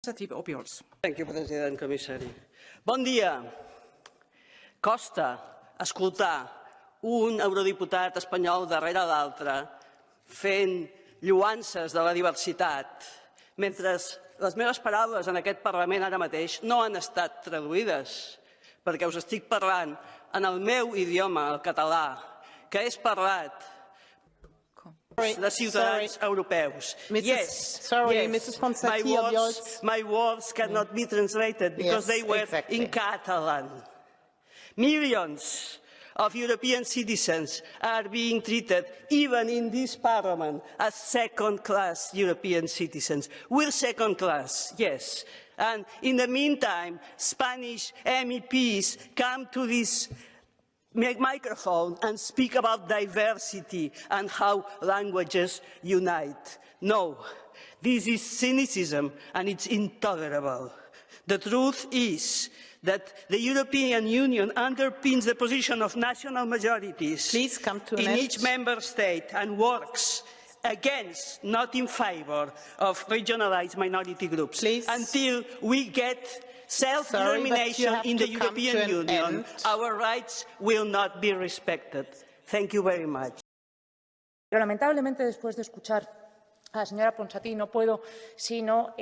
Thank you, President, Comissari. Bon dia. Costa escoltar un eurodiputat espanyol darrere l'altre fent lloances de la diversitat, mentre les meves paraules en aquest Parlament ara mateix no han estat traduïdes, perquè us estic parlant en el meu idioma, el català, que és parlat de ciutadans europeus. Yes, my words cannot be translated because they were in Catalan. Millions of European citizens are being treated, even in this Parliament, as second-class European citizens. We're second-class, yes. And in the meantime, Spanish MEPs come to this microphone and speak about diversity and how languages unite. No, this is cynicism and it's intolerable. The truth is that the European Union underpins the position of national majorities in each member state and works against, not in favour, of regionalised minority groups. Until we get self-determination in the European Union, our rights will not be respected. Thank you very much. Pero lamentablemente, después de escuchar a la señora Ponsatí, no puedo sino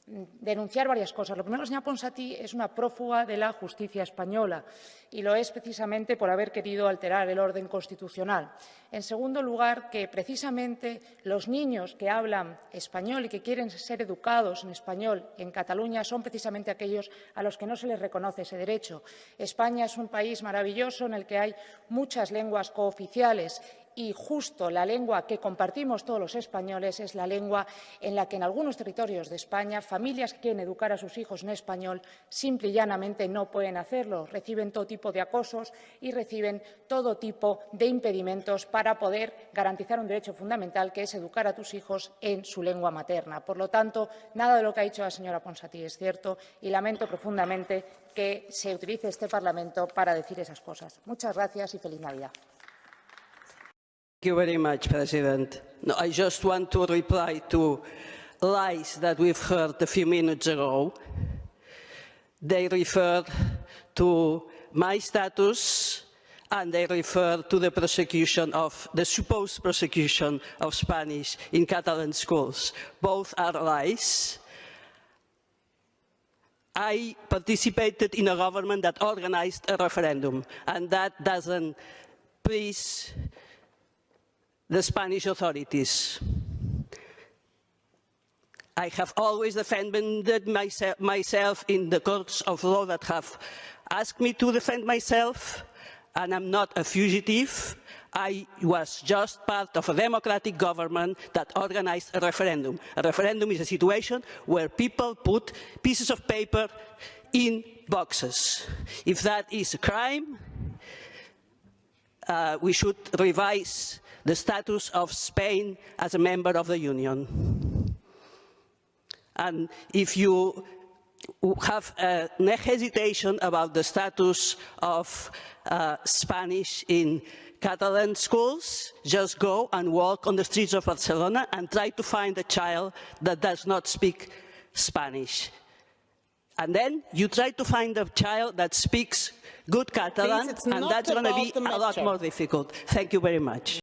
denunciar varias cosas. Lo primero, la señora Ponsatí es una prófuga de la justicia española y lo es precisamente por haber querido alterar el orden constitucional. En segundo lugar, que precisamente los niños que hablan español y que quieren ser educados en español en Cataluña son precisamente aquellos a los que no se les reconoce ese derecho. España es un país maravilloso en el que hay muchas lenguas cooficiales y justo la lengua que compartimos todos los españoles es la lengua en la que en algunos territorios de España familias que quieren educar a sus hijos en español simple y llanamente no pueden hacerlo. Reciben todo tipo de acosos y reciben todo tipo de impedimentos para poder garantizar un derecho fundamental que es educar a tus hijos en su lengua materna. Por lo tanto, nada de lo que ha dicho la señora Ponsatí es cierto y lamento profundamente que se utilice este Parlamento para decir esas cosas. Muchas gracias y feliz Navidad. Thank you very much, President. No, I just want to reply to lies that we've heard a few minutes ago. They refer to my status and they refer to the prosecution of the supposed prosecution of Spanish in Catalan schools. Both are lies. I participated in a government that organized a referendum, and that doesn't please the Spanish authorities. I have always defended myself in the courts of law that have asked me to defend myself, and I'm not a fugitive. I was just part of a democratic government that organized a referendum. A referendum is a situation where people put pieces of paper in boxes. If that is a crime, we should revise the status of Spain as a member of the Union. And if you have no hesitation about the status of Spanish in Catalan schools, just go and walk on the streets of Barcelona and try to find a child that does not speak Spanish. And then you try to find a child that speaks good Catalan, and that's going to be a lot more difficult. Thank you very much.